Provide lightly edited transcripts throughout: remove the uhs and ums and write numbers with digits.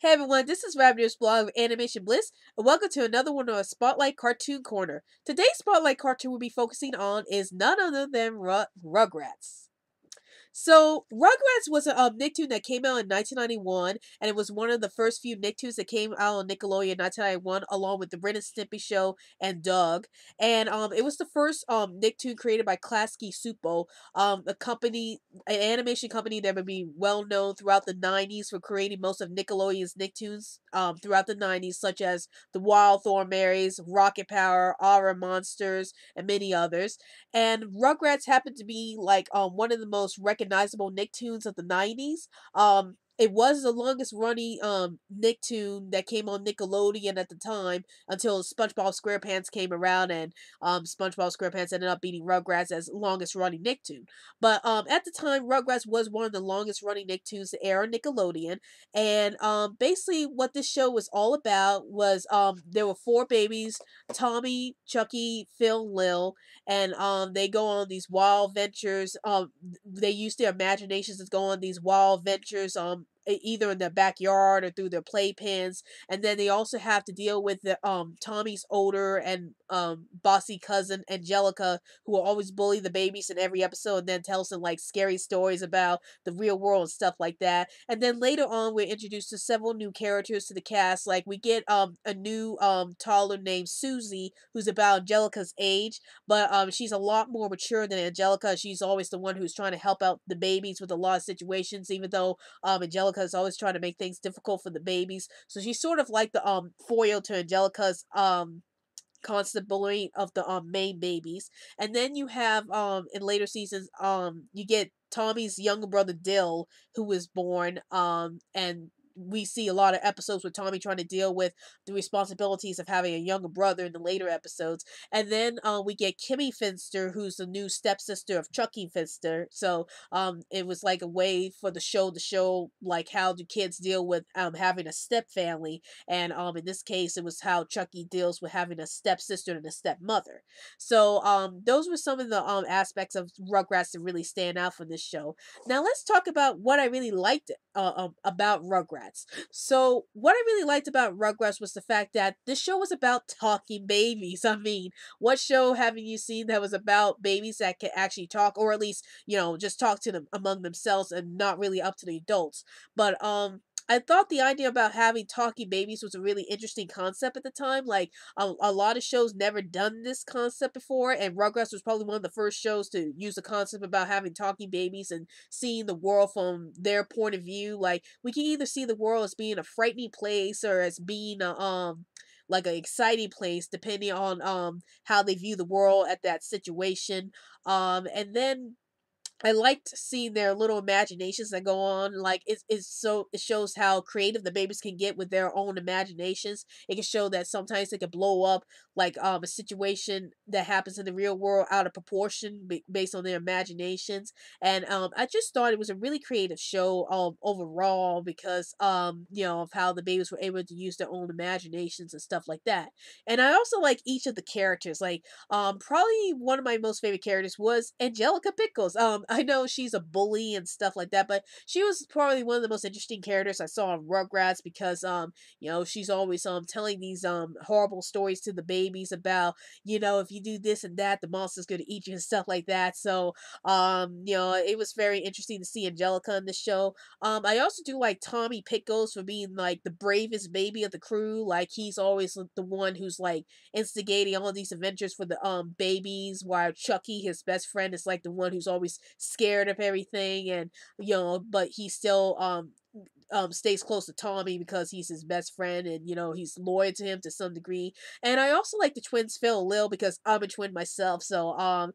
Hey everyone, this is Rabbit's blog of Animation Bliss, and welcome to another one of our Spotlight Cartoon Corner. Today's Spotlight cartoon we'll be focusing on is none other than Rugrats. So, Rugrats was a Nicktoon that came out in 1991, and it was one of the first few Nicktoons that came out on Nickelodeon in 1991, along with the Ren and Stimpy Show and Doug. And it was the first Nicktoon created by Klasky Supo, a company, an animation company that would be well known throughout the 90s for creating most of Nickelodeon's Nicktoons throughout the 90s, such as the Wild Thornberrys, Rocket Power, Aura Monsters, and many others. And Rugrats happened to be like one of the most recognizable Nicktoons of the 90s. It was the longest running Nicktoon that came on Nickelodeon at the time until SpongeBob SquarePants came around, and SpongeBob SquarePants ended up beating Rugrats as longest running Nicktoon. But at the time, Rugrats was one of the longest running Nicktoons to air on Nickelodeon. And basically what this show was all about was there were four babies: Tommy, Chucky, Phil, Lil, and they go on these wild ventures. They use their imaginations to go on these wild ventures, either in their backyard or through their playpens. And then they also have to deal with the Tommy's older and bossy cousin Angelica, who will always bully the babies in every episode and then tell some like scary stories about the real world and stuff like that. And then later on we're introduced to several new characters to the cast. Like we get a new toddler named Susie, who's about Angelica's age, but she's a lot more mature than Angelica. She's always the one who's trying to help out the babies with a lot of situations, even though Angelica is always trying to make things difficult for the babies. So she's sort of like the foil to Angelica's constant bullying of the main babies. And then you have in later seasons you get Tommy's younger brother Dill, who was born, and we see a lot of episodes with Tommy trying to deal with the responsibilities of having a younger brother in the later episodes. And then we get Kimmy Finster, who's the new stepsister of Chucky Finster. So it was like a way for the show to show like how do kids deal with having a step family. And in this case, it was how Chucky deals with having a stepsister and a stepmother. So those were some of the aspects of Rugrats that really stand out for this show. Now let's talk about what I really liked about Rugrats. So what I really liked about Rugrats was the fact that this show was about talking babies. I mean, what show haven't you seen that was about babies that can actually talk, or at least just talk to them among themselves and not really up to the adults? But I thought the idea about having talking babies was a really interesting concept at the time. Like a lot of shows never done this concept before, and Rugrats was probably one of the first shows to use the concept about having talking babies and seeing the world from their point of view. Like we can either see the world as being a frightening place or as being a like an exciting place, depending on how they view the world at that situation. And then I liked seeing their little imaginations that go on. Like it shows how creative the babies can get with their own imaginations. It can show that sometimes they can blow up like a situation that happens in the real world out of proportion based on their imaginations. And I just thought it was a really creative show overall because of how the babies were able to use their own imaginations and stuff like that. And I also like each of the characters. Like probably one of my most favorite characters was Angelica Pickles. I know she's a bully and stuff like that, but she was probably one of the most interesting characters I saw in Rugrats because she's always telling these horrible stories to the babies about, if you do this and that, the monster's gonna eat you and stuff like that. So it was very interesting to see Angelica in the show. I also do like Tommy Pickles for being like the bravest baby of the crew. Like he's always the one who's like instigating all these adventures for the babies, while Chucky, his best friend, is like the one who's always scared of everything. And but he still stays close to Tommy because he's his best friend, and he's loyal to him to some degree. And I also like the twins Phil and Lil because I'm a twin myself. So I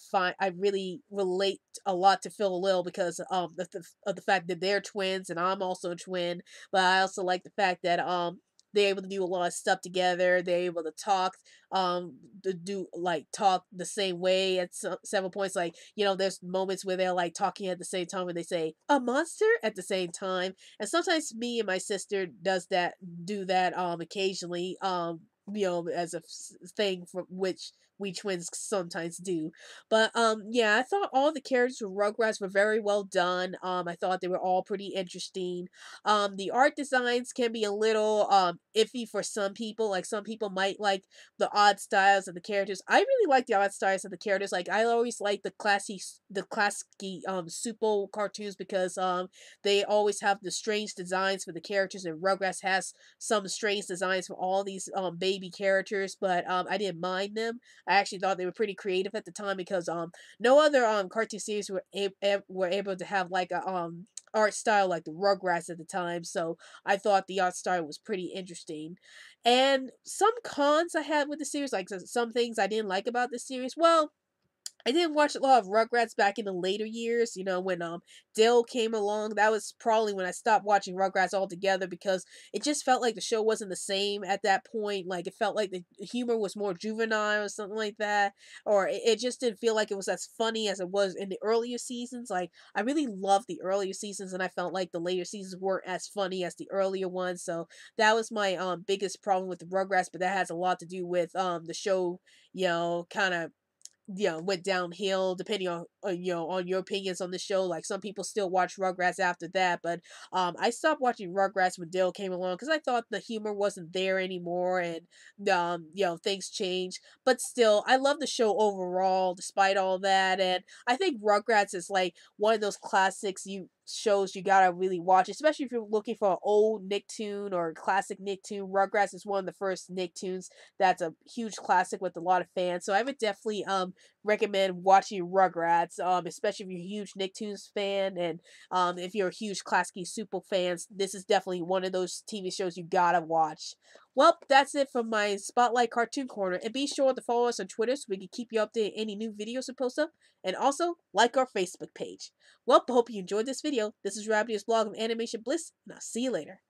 find I really relate a lot to Phil and Lil because of the fact that they're twins and I'm also a twin. But I also like the fact that they're able to do a lot of stuff together. They're able to talk, to do like talk the same way at several points. Like there's moments where they're like talking at the same time when they say a monster at the same time. And sometimes me and my sister do that occasionally. As a thing for which we twins sometimes do. But yeah, I thought all the characters with Rugrats were very well done. I thought they were all pretty interesting. The art designs can be a little iffy for some people. Like some people might like the odd styles of the characters. I really like the odd styles of the characters. Like I always like the classic Super cartoons because they always have the strange designs for the characters, and Rugrats has some strange designs for all these baby characters, but I didn't mind them. I actually thought they were pretty creative at the time because no other cartoon series were able to have like a art style like the Rugrats at the time. So I thought the art style was pretty interesting. And some cons I had with the series, like some things I didn't like about the series. Well, I didn't watch a lot of Rugrats back in the later years, you know, when Dale came along. That was probably when I stopped watching Rugrats altogether because it just felt like the show wasn't the same at that point. Like it felt like the humor was more juvenile or something like that, or it just didn't feel like it was as funny as it was in the earlier seasons. Like I really loved the earlier seasons, and I felt like the later seasons weren't as funny as the earlier ones. So that was my biggest problem with the Rugrats, but that has a lot to do with the show, kind of went downhill depending on on your opinions on the show. Like some people still watch Rugrats after that, but I stopped watching Rugrats when Dale came along because I thought the humor wasn't there anymore, and things changed. But still, I love the show overall despite all that, and I think Rugrats is like one of those classics you shows you gotta really watch, especially if you're looking for an old Nicktoon or classic Nicktoon. Rugrats is one of the first Nicktoons that's a huge classic with a lot of fans. So I would definitely recommend watching Rugrats, especially if you're a huge Nicktoons fan, and if you're a huge Classic Super fans. This is definitely one of those TV shows you gotta watch. Well, that's it from my Spotlight Cartoon Corner, and be sure to follow us on Twitter so we can keep you updated any new videos we post up, and also like our Facebook page. Well, I hope you enjoyed this video. This is Rabbit's blog of Animation Bliss, and I'll see you later.